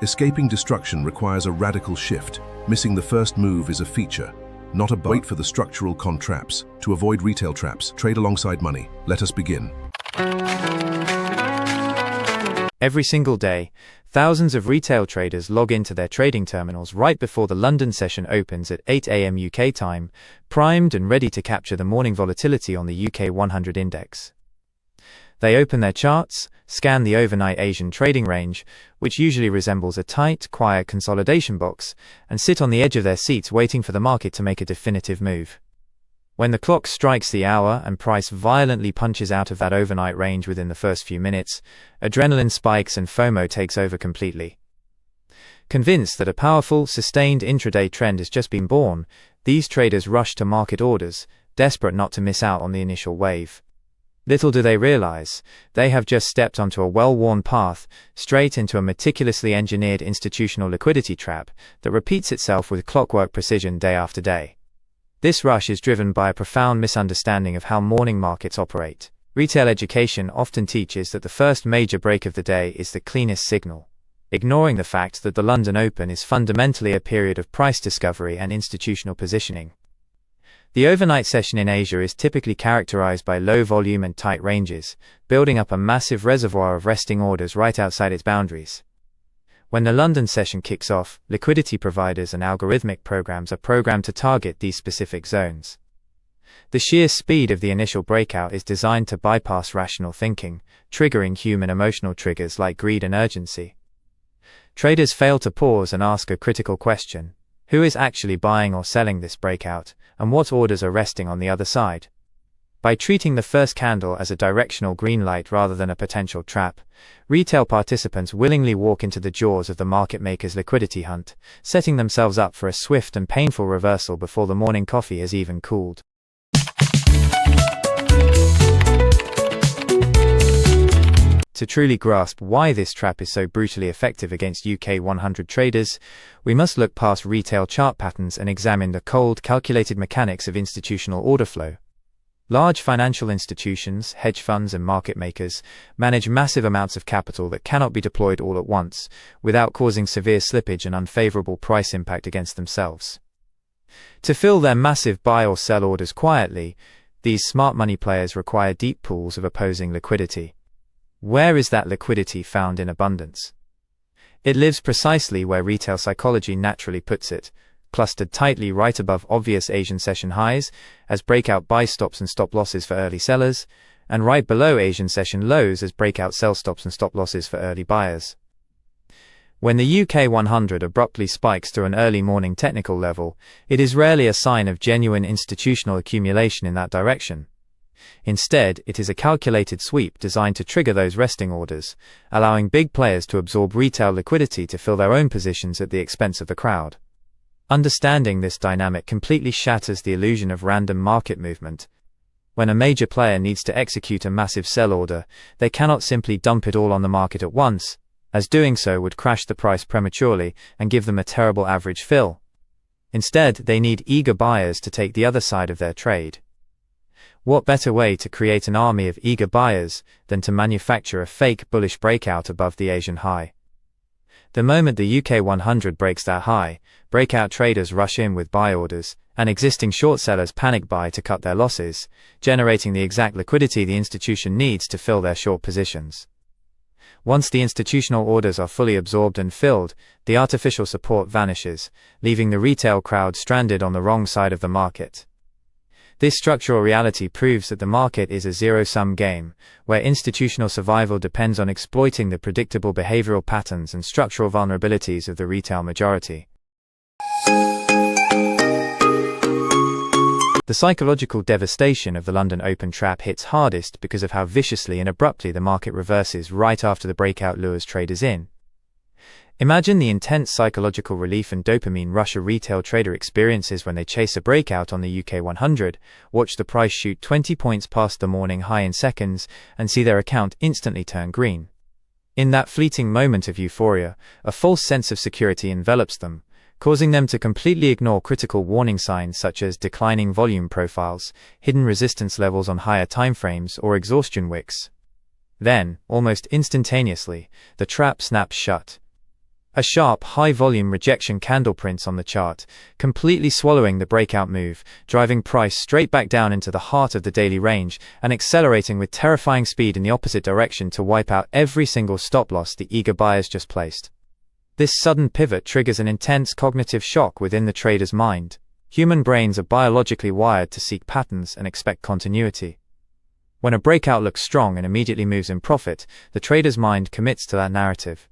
Escaping destruction requires a radical shift. Missing the first move is a feature, not a bug. Wait for the structural traps. To avoid retail traps, trade alongside money. Let us begin. Every single day, thousands of retail traders log into their trading terminals right before the London session opens at 8 a.m. UK time, primed and ready to capture the morning volatility on the UK100 index. They open their charts, scan the overnight Asian trading range, which usually resembles a tight, quiet consolidation box, and sit on the edge of their seats waiting for the market to make a definitive move. When the clock strikes the hour and price violently punches out of that overnight range within the first few minutes, adrenaline spikes and FOMO takes over completely. Convinced that a powerful, sustained intraday trend has just been born, these traders rush to market orders, desperate not to miss out on the initial wave. Little do they realize, they have just stepped onto a well-worn path, straight into a meticulously engineered institutional liquidity trap that repeats itself with clockwork precision day after day. This rush is driven by a profound misunderstanding of how morning markets operate. Retail education often teaches that the first major break of the day is the cleanest signal, ignoring the fact that the London Open is fundamentally a period of price discovery and institutional positioning. The overnight session in Asia is typically characterized by low volume and tight ranges, building up a massive reservoir of resting orders right outside its boundaries. When the London session kicks off, liquidity providers and algorithmic programs are programmed to target these specific zones. The sheer speed of the initial breakout is designed to bypass rational thinking, triggering human emotional triggers like greed and urgency. Traders fail to pause and ask a critical question: who is actually buying or selling this breakout, and what orders are resting on the other side? By treating the first candle as a directional green light rather than a potential trap, retail participants willingly walk into the jaws of the market maker's liquidity hunt, setting themselves up for a swift and painful reversal before the morning coffee has even cooled. To truly grasp why this trap is so brutally effective against UK100 traders, we must look past retail chart patterns and examine the cold, calculated mechanics of institutional order flow. Large financial institutions, hedge funds and market makers manage massive amounts of capital that cannot be deployed all at once, without causing severe slippage and unfavorable price impact against themselves. To fill their massive buy or sell orders quietly, these smart money players require deep pools of opposing liquidity. Where is that liquidity found in abundance? It lives precisely where retail psychology naturally puts it, clustered tightly right above obvious Asian session highs, as breakout buy stops and stop losses for early sellers, and right below Asian session lows as breakout sell stops and stop losses for early buyers. When the UK100 abruptly spikes to an early morning technical level, it is rarely a sign of genuine institutional accumulation in that direction. Instead, it is a calculated sweep designed to trigger those resting orders, allowing big players to absorb retail liquidity to fill their own positions at the expense of the crowd. Understanding this dynamic completely shatters the illusion of random market movement. When a major player needs to execute a massive sell order, they cannot simply dump it all on the market at once, as doing so would crash the price prematurely and give them a terrible average fill. Instead, they need eager buyers to take the other side of their trade. What better way to create an army of eager buyers than to manufacture a fake bullish breakout above the Asian high? The moment the UK100 breaks that high, breakout traders rush in with buy orders, and existing short sellers panic buy to cut their losses, generating the exact liquidity the institution needs to fill their short positions. Once the institutional orders are fully absorbed and filled, the artificial support vanishes, leaving the retail crowd stranded on the wrong side of the market. This structural reality proves that the market is a zero-sum game, where institutional survival depends on exploiting the predictable behavioral patterns and structural vulnerabilities of the retail majority. The psychological devastation of the London Open trap hits hardest because of how viciously and abruptly the market reverses right after the breakout lures traders in. Imagine the intense psychological relief and dopamine rush a retail trader experiences when they chase a breakout on the UK100, watch the price shoot 20 points past the morning high in seconds, and see their account instantly turn green. In that fleeting moment of euphoria, a false sense of security envelops them, causing them to completely ignore critical warning signs such as declining volume profiles, hidden resistance levels on higher timeframes, or exhaustion wicks. Then, almost instantaneously, the trap snaps shut. A sharp, high-volume rejection candle prints on the chart, completely swallowing the breakout move, driving price straight back down into the heart of the daily range and accelerating with terrifying speed in the opposite direction to wipe out every single stop-loss the eager buyers just placed. This sudden pivot triggers an intense cognitive shock within the trader's mind. Human brains are biologically wired to seek patterns and expect continuity. When a breakout looks strong and immediately moves in profit, the trader's mind commits to that narrative.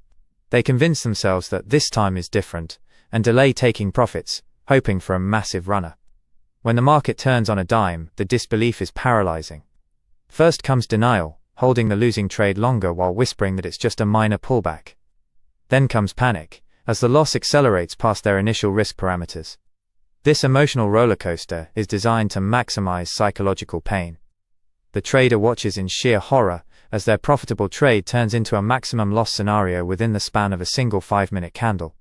They convince themselves that this time is different, and delay taking profits, hoping for a massive runner. When the market turns on a dime, the disbelief is paralyzing. First comes denial, holding the losing trade longer while whispering that it's just a minor pullback. Then comes panic, as the loss accelerates past their initial risk parameters. This emotional rollercoaster is designed to maximize psychological pain. The trader watches in sheer horror as their profitable trade turns into a maximum loss scenario within the span of a single 5-minute candle.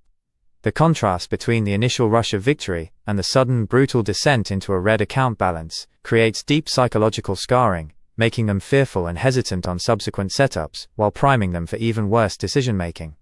The contrast between the initial rush of victory and the sudden, brutal descent into a red account balance creates deep psychological scarring, making them fearful and hesitant on subsequent setups, while priming them for even worse decision-making.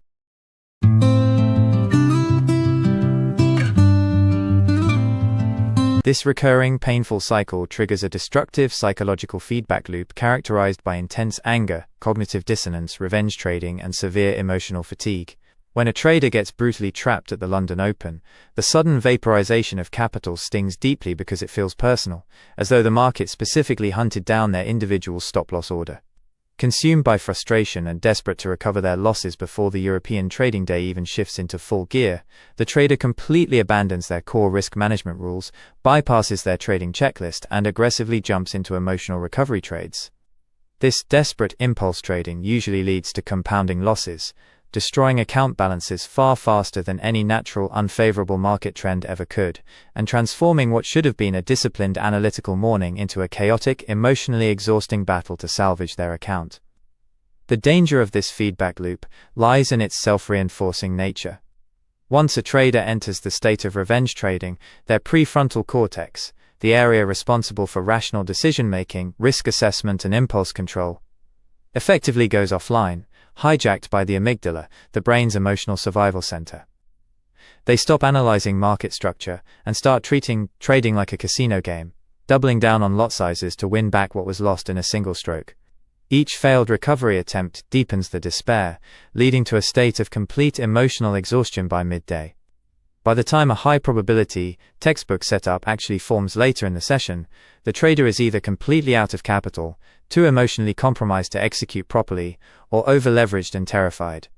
This recurring, painful cycle triggers a destructive psychological feedback loop characterized by intense anger, cognitive dissonance, revenge trading, and severe emotional fatigue. When a trader gets brutally trapped at the London Open, the sudden vaporization of capital stings deeply because it feels personal, as though the market specifically hunted down their individual stop-loss order. Consumed by frustration and desperate to recover their losses before the European trading day even shifts into full gear, the trader completely abandons their core risk management rules, bypasses their trading checklist, and aggressively jumps into emotional recovery trades. This desperate impulse trading usually leads to compounding losses, destroying account balances far faster than any natural unfavorable market trend ever could, and transforming what should have been a disciplined analytical morning into a chaotic, emotionally exhausting battle to salvage their account. The danger of this feedback loop lies in its self-reinforcing nature. Once a trader enters the state of revenge trading, their prefrontal cortex, the area responsible for rational decision-making, risk assessment, and impulse control, effectively goes offline, hijacked by the amygdala, the brain's emotional survival center. They stop analyzing market structure and start treating trading like a casino game, doubling down on lot sizes to win back what was lost in a single stroke. Each failed recovery attempt deepens the despair, leading to a state of complete emotional exhaustion by midday. By the time a high-probability textbook setup actually forms later in the session, the trader is either completely out of capital, too emotionally compromised to execute properly, or over-leveraged and terrified.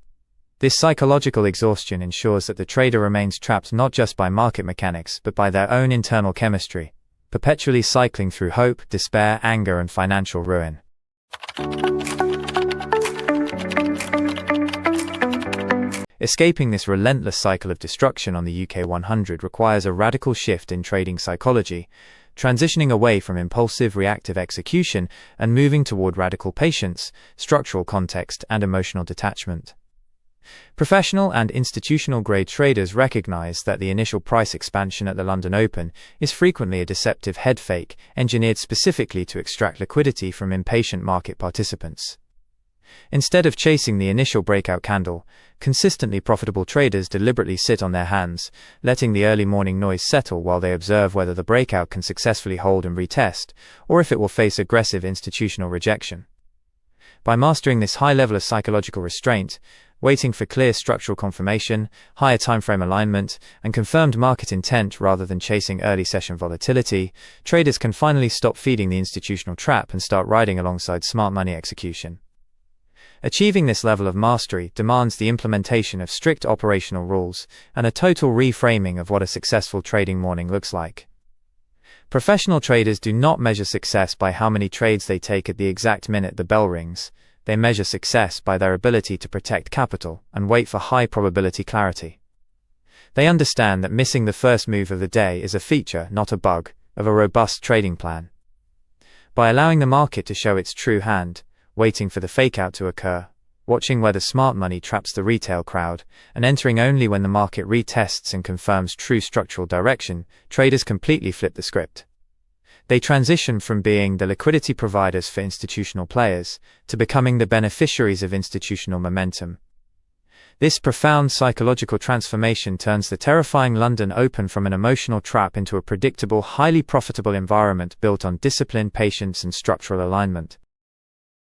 This psychological exhaustion ensures that the trader remains trapped not just by market mechanics but by their own internal chemistry, perpetually cycling through hope, despair, anger, and financial ruin. Escaping this relentless cycle of destruction on the UK100 requires a radical shift in trading psychology, transitioning away from impulsive reactive execution and moving toward radical patience, structural context, and emotional detachment. Professional and institutional-grade traders recognize that the initial price expansion at the London Open is frequently a deceptive head fake engineered specifically to extract liquidity from impatient market participants. Instead of chasing the initial breakout candle, consistently profitable traders deliberately sit on their hands, letting the early morning noise settle while they observe whether the breakout can successfully hold and retest, or if it will face aggressive institutional rejection. By mastering this high level of psychological restraint, waiting for clear structural confirmation, higher timeframe alignment, and confirmed market intent rather than chasing early session volatility, traders can finally stop feeding the institutional trap and start riding alongside smart money execution. Achieving this level of mastery demands the implementation of strict operational rules and a total reframing of what a successful trading morning looks like. Professional traders do not measure success by how many trades they take at the exact minute the bell rings. They measure success by their ability to protect capital and wait for high probability clarity. They understand that missing the first move of the day is a feature, not a bug, of a robust trading plan. By allowing the market to show its true hand, waiting for the fake-out to occur, watching where the smart money traps the retail crowd, and entering only when the market retests and confirms true structural direction, traders completely flip the script. They transition from being the liquidity providers for institutional players to becoming the beneficiaries of institutional momentum. This profound psychological transformation turns the terrifying London Open from an emotional trap into a predictable, highly profitable environment built on discipline, patience, and structural alignment.